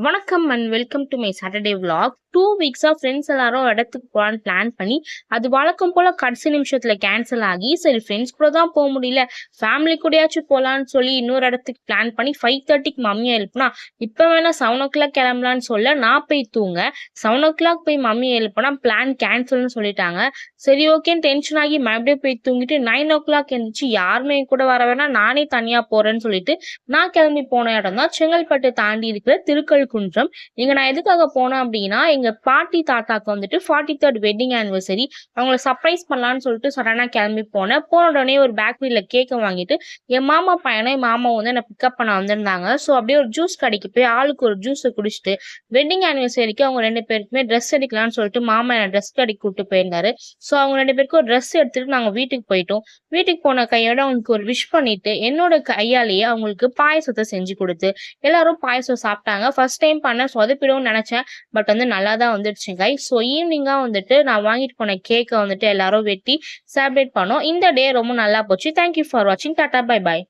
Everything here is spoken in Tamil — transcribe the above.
வணக்கம் and welcome to my Saturday vlog. 2 வீக்ஸாக ஃப்ரெண்ட்ஸ் எல்லாரும் இடத்துக்கு போகலான்னு பிளான் பண்ணி அது வழக்கம் போல் கடைசி நிமிஷத்தில் கேன்சல் ஆகி சரி ஃப்ரெண்ட்ஸ் கூட தான் போக முடியல, ஃபேமிலி கூடயாச்சும் போகலான்னு சொல்லி இன்னொரு இடத்துக்கு பிளான் பண்ணி 5:30க்கு மம்மியை எழுப்புனா இப்போ வேணா 7 o'clock கிளம்பலான்னு சொல்ல நான் போய் தூங்க 7 o'clock போய் மம்மியை எழுப்புனா பிளான் கேன்சல்னு சொல்லிட்டாங்க. சரி ஓகேன்னு டென்ஷன் ஆகி மறுபடியும் போய் தூங்கிட்டு 9 o'clock எழுந்துச்சு யாருமே என் கூட வர வேணா நானே தனியாக போகிறேன்னு சொல்லிட்டு நான் கிளம்பி போன இடம் தான் செங்கல்பட்டு தாண்டி இருக்கிற திருக்கழுக்குன்றம். இங்க நான் எதுக்காக போனேன் அப்படின்னா எங்க பாட்டி தாத்தாக்கு வந்துட்டு 43rd வெட்டிங் ஆனிவர்சரி, அவங்கள சர்ப்ரைஸ் பண்ணலான்னு சொல்லிட்டு சடனா கிளம்பி போனேன். போன உடனே ஒரு பேக்கரியில கேக்க வாங்கிட்டு என் மாமா பையனை என் மாமா வந்து என்ன பிக்கப் பண்ண வந்திருந்தாங்க. ஸோ அப்படியே ஒரு ஜூஸ் கடைக்கு போய் ஆளுக்கு ஒரு ஜூஸை குடிச்சிட்டு வெட்டிங் ஆனிவர்சரிக்கு அவங்க 2 பேருக்குமே ட்ரெஸ் எடுக்கலாம்னு சொல்லிட்டு மாமா என்ன ட்ரெஸ் கடைக்கு கூப்பிட்டு போயிருந்தாரு. ஸோ அவங்க 2 பேருக்கும் ஒரு ட்ரெஸ் எடுத்துட்டு நாங்கள் வீட்டுக்கு போயிட்டோம். வீட்டுக்கு போன கையோட அவங்களுக்கு ஒரு விஷ் பண்ணிட்டு என்னோட கையாலேயே அவங்களுக்கு பாயசத்தை செஞ்சு கொடுத்து எல்லாரும் பாயசம் சாப்பிட்டாங்க. ஃபர்ஸ்ட் டைம் பண்ண சொதப்பிடும்னு நினைச்சேன், பட் வந்து நல்லா தான் வந்துடுச்சு கைஸ். ஸோ ஈவினிங்காக வந்துட்டு நான் வாங்கிட்டு போன கேக்கை வந்துட்டு எல்லாரும் வெட்டி செலிப்ரேட் பண்ணோம். இந்த டே ரொம்ப நல்லா போச்சு. தேங்க்யூ ஃபார் வாட்சிங். Tata bye bye.